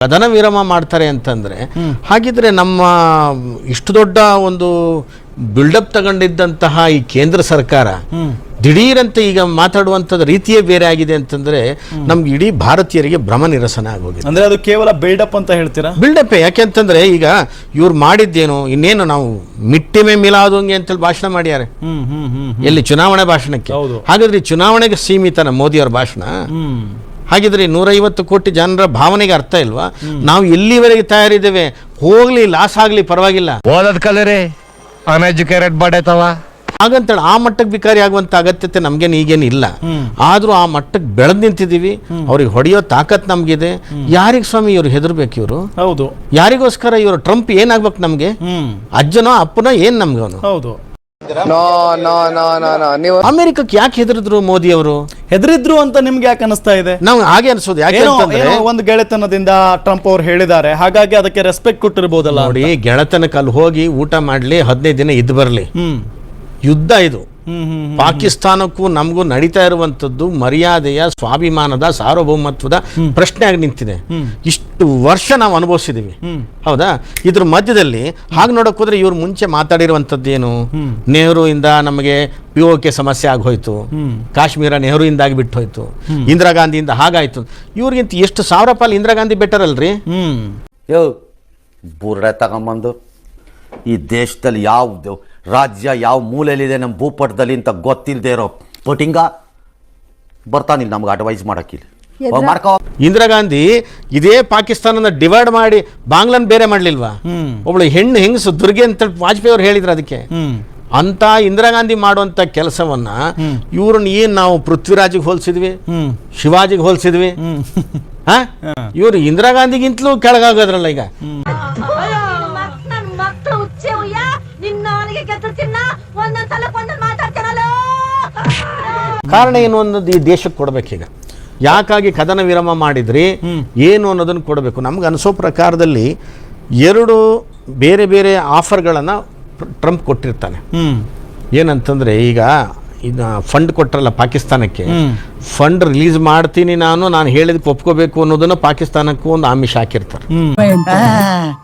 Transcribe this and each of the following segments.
ಕದನ ವಿರಾಮ ಮಾಡ್ತಾರೆ ಅಂತಂದ್ರೆ ಹಾಗಿದ್ರೆ ನಮ್ಮ ಇಷ್ಟು ದೊಡ್ಡ ಒಂದು ಬಿಲ್ಡಪ್ ತಗೊಂಡಿದ್ದಂತಹ ಈ ಕೇಂದ್ರ ಸರ್ಕಾರ ದಿಢೀರಂತೆ ಈಗ ಮಾತಾಡುವಂಥದ್ದು ರೀತಿಯೇ ಬೇರೆ ಆಗಿದೆ ಅಂತಂದ್ರೆ ನಮ್ಗೆ ಇಡೀ ಭಾರತೀಯರಿಗೆ ಭ್ರಮ ನಿರಸನ ಆಗೋಗಿದೆ. ಅಂದ್ರೆ ಅದು ಕೇವಲ ಬಿಲ್ಡಪ್ ಅಂತ ಹೇಳ್ತೀರಾ? ಬಿಲ್ಡಪ್ ಯಾಕೆಂತಂದ್ರೆ ಈಗ ಇವ್ರು ಮಾಡಿದ್ದೇನು, ಇನ್ನೇನು ನಾವು ಮಿಟ್ಟಿಮೆ ಮಿಲಾದಂಗೆ ಅಂತೇಳಿ ಭಾಷಣ ಮಾಡ್ಯಾರೆ ಎಲ್ಲಿ ಚುನಾವಣೆ ಭಾಷಣಕ್ಕೆ. ಹಾಗಾದ್ರೆ ಚುನಾವಣೆಗೆ ಸೀಮಿತನ ಮೋದಿಯವರ ಭಾಷಣ? ಹಾಗಿದ್ರೆ 150 ಕೋಟಿ ಜನರ ಭಾವನೆಗೆ ಅರ್ಥ ಇಲ್ವಾ? ನಾವು ಎಲ್ಲಿವರೆಗೆ ತಯಾರಿದ್ದೇವೆ, ಹೋಗ್ಲಿ ಲಾಸ್ ಆಗ್ಲಿ ಪರವಾಗಿಲ್ಲ, ಓದದ್ ಕಲರೆ ಅನ್ಎಜುಕೇಟೆಡ್ ಬಾಡೈತವ ಹಾಗಂತೇಳಿ ಆ ಮಟ್ಟಕ್ಕೆ ವಿಕಾರಿ ಆಗುವಂತ ಅಗತ್ಯತೆ ನಮ್ಗೇನು ಈಗೇನು ಇಲ್ಲ. ಆದ್ರೂ ಆ ಮಟ್ಟಕ್ಕೆ ಬೆಳೆದ್ ನಿಂತಿದೀವಿ. ಅವ್ರಿಗೆ ಹೊಡೆಯೋ ತಾಕತ್ ನಮ್ಗಿದೆ. ಯಾರಿಗ ಸ್ವಾಮಿ ಇವ್ರು ಹೆದರ್ಬೇಕು? ಇವರು ಹೌದು ಯಾರಿಗೋಸ್ಕರ ಇವರು ಟ್ರಂಪ್ ಏನಾಗ್ಬೇಕು ನಮ್ಗೆ? ಅಜ್ಜನೋ ಅಪ್ಪನೋ ಏನ್ ನಮ್ಗೆ ಅವನು? ಹೌದು. ಅಮೆರಿಕಕ್ಕೆ ಯಾಕೆ ಹೆದರಿದ್ರು ಮೋದಿ ಅವರು? ಹೆದರಿದ್ರು ಅಂತ ನಿಮ್ಗೆ ಯಾಕೆ ಅನಿಸ್ತಾ ಇದೆ? ನಾವು ಹಾಗೆ ಅನ್ಸೋದು ಯಾಕೆ ಒಂದು ಗೆಳೆತನದಿಂದ ಟ್ರಂಪ್ ಅವ್ರು ಹೇಳಿದ್ದಾರೆ, ಹಾಗಾಗಿ ಅದಕ್ಕೆ ರೆಸ್ಪೆಕ್ಟ್ ಕೊಟ್ಟಿರ್ಬೋದಲ್ಲ. ನೋಡಿ, ಗೆಳೆತನಕ್ಕೆ ಅಲ್ಲಿ ಹೋಗಿ ಊಟ ಮಾಡ್ಲಿ, 15 ದಿನ ಇದ್ದು ಬರ್ಲಿ. ಯುದ್ಧ ಇದು. ಪಾಕಿಸ್ತಾನಕ್ಕೂ ನಮಗೂ ನಡೀತಾ ಇರುವಂತದ್ದು ಮರ್ಯಾದೆಯ, ಸ್ವಾಭಿಮಾನದ, ಸಾರ್ವಭೌಮತ್ವದ ಪ್ರಶ್ನೆ ಆಗಿ ನಿಂತಿದೆ. ಇಷ್ಟು ವರ್ಷ ನಾವು ಅನುಭವಿಸಿದೀವಿ, ಹೌದಾ? ಇದ್ರ ಮಧ್ಯದಲ್ಲಿ ಹಾಗೆ ನೋಡಕ್ ಹೋದ್ರೆ ಇವ್ರು ಮುಂಚೆ ಮಾತಾಡಿರುವಂತದ್ದು ಏನು? ನೆಹರು ಇಂದ ನಮಗೆ POK ಸಮಸ್ಯೆ ಆಗೋಯ್ತು, ಕಾಶ್ಮೀರ ನೆಹರು ಇಂದಾಗಿ ಬಿಟ್ಟು ಹೋಯ್ತು, ಇಂದಿರಾ ಗಾಂಧಿಯಿಂದ ಹಾಗಾಯ್ತು. ಇವ್ರಿಗಿಂತ ಎಷ್ಟು ಸಾವಿರ ಪಾಲು ಇಂದಿರಾ ಗಾಂಧಿ ಬೆಟರ್ ಅಲ್ರಿ? ಬುರ್ಡೆ ತಗೊಂಬಂದು ಈ ದೇಶದಲ್ಲಿ ಯಾವ ರಾಜ್ಯ ಯಾವ ಮೂಲೆಯಲ್ಲಿದೆ ನಮ್ಮ ಭೂಪಟದಲ್ಲಿ ಅಂತ ಗೊತ್ತಿಲ್ಲದೆ ಇರೋ ಪಟಿಂಗ ಬರ್ತಾನಿಲ್ಲ ನಮ್ಗೆ ಅಡ್ವೈಸ್ ಮಾಡಕ್ಕಿಲ್ಲ. ಇಂದಿರಾ ಗಾಂಧಿ ಇದೇ ಪಾಕಿಸ್ತಾನನ ಡಿವೈಡ್ ಮಾಡಿ ಬಾಂಗ್ಲಾನ್ ಬೇರೆ ಮಾಡ್ಲಿಲ್ವಾ? ಒಬ್ಳು ಹೆಂಗಸು ದುರ್ಗೆ ಅಂತ ವಾಜಪೇಯಿ ಅವ್ರು ಹೇಳಿದ್ರು. ಅದಕ್ಕೆ ಅಂತ ಇಂದಿರಾ ಗಾಂಧಿ ಮಾಡುವಂತ ಕೆಲಸವನ್ನ ಇವ್ರನ್ನ ಏನ್ ನಾವು ಪೃಥ್ವಿರಾಜಿಗೆ ಹೋಲಿಸಿದ್ವಿ, ಶಿವಾಜಿಗೆ ಹೋಲಿಸಿದ್ವಿ. ಇವ್ರು ಇಂದಿರಾ ಗಾಂಧಿಗಿಂತಲೂ ಕೆಳಗಾಗೋದ್ರಲ್ಲ ಈಗ. ಕಾರಣ ಏನು ಅನ್ನೋದು ಈ ದೇಶಕ್ಕೆ ಕೊಡ್ಬೇಕೀಗ. ಯಾಕಾಗಿ ಕದನ ವಿರಾಮ ಮಾಡಿದ್ರಿ ಏನು ಅನ್ನೋದನ್ನು ಕೊಡಬೇಕು. ನಮ್ಗೆ ಅನಿಸೋ ಪ್ರಕಾರದಲ್ಲಿ 2 ಬೇರೆ ಬೇರೆ ಆಫರ್ಗಳನ್ನು ಟ್ರಂಪ್ ಕೊಟ್ಟಿರ್ತಾನೆ. ಏನಂತಂದ್ರೆ, ಈಗ ಫಂಡ್ ಕೊಟ್ರಲ್ಲ ಪಾಕಿಸ್ತಾನಕ್ಕೆ, ಫಂಡ್ ರಿಲೀಸ್ ಮಾಡ್ತೀನಿ ನಾನು ಹೇಳಿದಕ್ಕೆ ಒಪ್ಕೋಬೇಕು ಅನ್ನೋದನ್ನ ಪಾಕಿಸ್ತಾನಕ್ಕೂ ಒಂದು ಆಮಿಷ ಹಾಕಿರ್ತಾರೆ.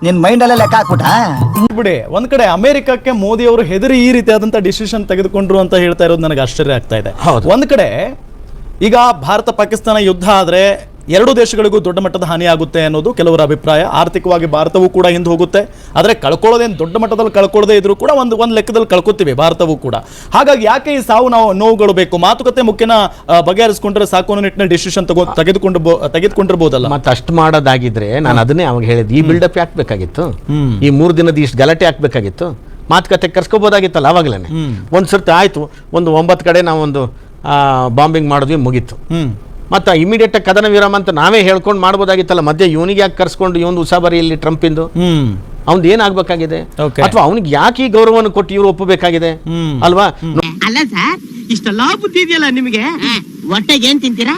ನಿನ್ ಮೈಂಡ್ ಅಲ್ಲೇ ಲೆಕ್ಕ ಹಾಕ್ಬಿಟ್ಟ ಬಿಡಿ. ಒಂದ್ ಕಡೆ ಅಮೆರಿಕಕ್ಕೆ ಮೋದಿ ಅವರು ಹೆದರಿ ಈ ರೀತಿಯಾದಂತ ಡಿಸಿಷನ್ ತೆಗೆದುಕೊಂಡ್ರು ಅಂತ ಹೇಳ್ತಾ ಇರೋದು ನನಗೆ ಆಶ್ಚರ್ಯ ಆಗ್ತಾ ಇದೆ. ಒಂದ್ ಕಡೆ ಈಗ ಭಾರತ ಪಾಕಿಸ್ತಾನ ಯುದ್ಧ ಆದ್ರೆ 2 ದೇಶಗಳಿಗೂ ದೊಡ್ಡ ಮಟ್ಟದ ಹಾನಿ ಆಗುತ್ತೆ ಅನ್ನೋದು ಕೆಲವರ ಅಭಿಪ್ರಾಯ. ಆರ್ಥಿಕವಾಗಿ ಭಾರತವೂ ಕೂಡ ಹಿಂದೆ ಹೋಗುತ್ತೆ. ಆದರೆ ಕಳ್ಕೊಳ್ಳೋದೇನು ದೊಡ್ಡ ಮಟ್ಟದಲ್ಲಿ ಕಳ್ಕೊಳ್ಳದೆ ಇದ್ರೂ ಕೂಡ ಒಂದು ಲೆಕ್ಕದಲ್ಲಿ ಕಳ್ಕೊತೀವಿ ಭಾರತವೂ ಕೂಡ. ಹಾಗಾಗಿ ಯಾಕೆ ಈ ಸಾವು ನೋವುಗಳು ಬೇಕು? ಮಾತುಕತೆ ಮುಖ್ಯನ ಬಗೆಹರಿಸಿಕೊಂಡ್ರೆ ಸಾಕು ಅನ್ನೋ ನಿಟ್ಟಿನ ಡಿಸಿಷನ್ ತೆಗೆದುಕೊಂಡಿರ್ಬೋದಲ್ಲ. ಮತ್ತೆ ಅಷ್ಟು ಮಾಡೋದಾಗಿದ್ರೆ ನಾನು ಅದನ್ನೇ ಅವಾಗ ಹೇಳಿದ್, ಈ ಬಿಲ್ಡಪ್ ಯಾಕಬೇಕಾಗಿತ್ತು? ಈ 3 ದಿನದ ಇಷ್ಟು ಗಲಾಟೆ ಹಾಕ್ಬೇಕಾಗಿತ್ತು? ಮಾತುಕತೆ ಕರ್ಸ್ಕೋಬೋದಾಗಿತ್ತಲ್ಲ ಅವಾಗಲೇನೆ. ಒಂದ್ಸರ್ತಿ ಆಯ್ತು, ಒಂದು 9 ಕಡೆ ನಾವೊಂದು ಬಾಂಬಿಂಗ್ ಮಾಡಿದ್ವಿ, ಮುಗೀತು. ಮತ್ತೆ ಇಮಿಡಿಯೇಟ್ ಕದನ ವಿರಾಮ ಅಂತ ನಾವೇ ಹೇಳ್ಕೊಂಡು ಮಾಡ್ಬೋದಾಗಿತ್ತಲ್ಲ. ಮಧ್ಯೆ ಇವನಿಗೆ ಯಾಕೆ ಕರ್ಸ್ಕೊಂಡು ಇವನು ಉಸಾಬರಿ ಇಲ್ಲಿ ಟ್ರಂಪ್ ಇಂದು ಅವ್ನ್ ಏನಾಗಬೇಕಾಗಿದೆ? ಅಥವಾ ಅವನಿಗೆ ಯಾಕೆ ಈ ಗೌರವವನ್ನು ಕೊಟ್ಟು ಇವ್ರು ಒಪ್ಪಬೇಕಾಗಿದೆ ಅಲ್ವಾ? ಅಲ್ಲ ಸರ್, ಇಷ್ಟೆಲ್ಲ ಬುದ್ಧಿ ಇದೆಯಲ್ಲ ನಿಮಗೆ, ಹೊಟ್ಟೆಗೆ ಏನ್ ತಿಂತೀರಾ?